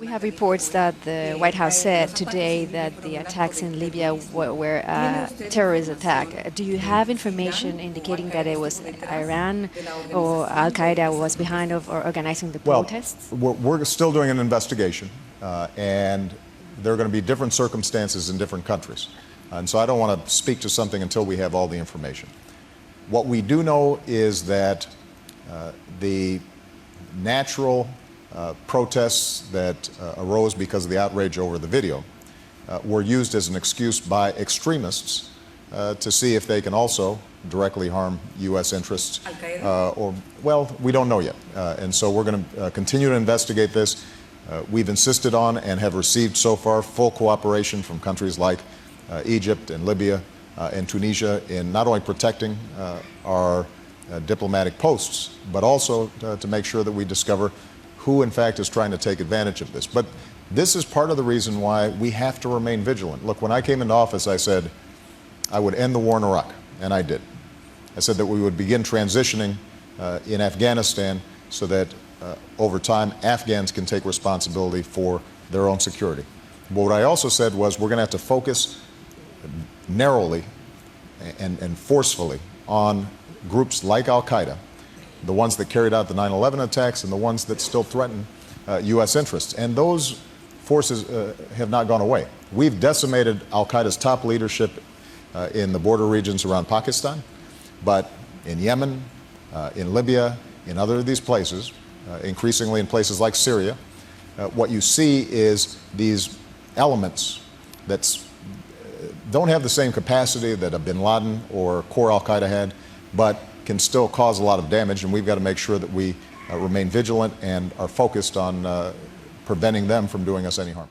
We have reports that the White House said today that the attacks in Libya were a terrorist attack. Do you have information indicating that it was Iran or Al-Qaeda was behind of or organizing the protests? Well, we're still doing an investigation, and there are going to be different circumstances in different countries. And so I don't want to speak to something until we have all the information. What we do know is that the natural protests that arose because of the outrage over the video were used as an excuse by extremists to see if they can also directly harm U.S. interests. Well, we don't know yet. And so we're going to continue to investigate this. We've insisted on and have received so far full cooperation from countries like Egypt and Libya and Tunisia in not only protecting our diplomatic posts, but also to make sure that we discover who in fact is trying to take advantage of this. But this is part of the reason why we have to remain vigilant. Look, when I came into office, I said I would end the war in Iraq, and I did. I said that we would begin transitioning in Afghanistan so that over time Afghans can take responsibility for their own security. But what I also said was we're going to have to focus narrowly and forcefully on groups like Al-Qaeda, the ones that carried out the 9/11 attacks and the ones that still threaten U.S. interests. And those forces have not gone away. We've decimated Al-Qaeda's top leadership in the border regions around Pakistan, but in Yemen, in Libya, in other of these places, increasingly in places like Syria, what you see is these elements that don't have the same capacity that a bin Laden or core Al-Qaeda had, but can still cause a lot of damage, and we've got to make sure that we remain vigilant and are focused on preventing them from doing us any harm.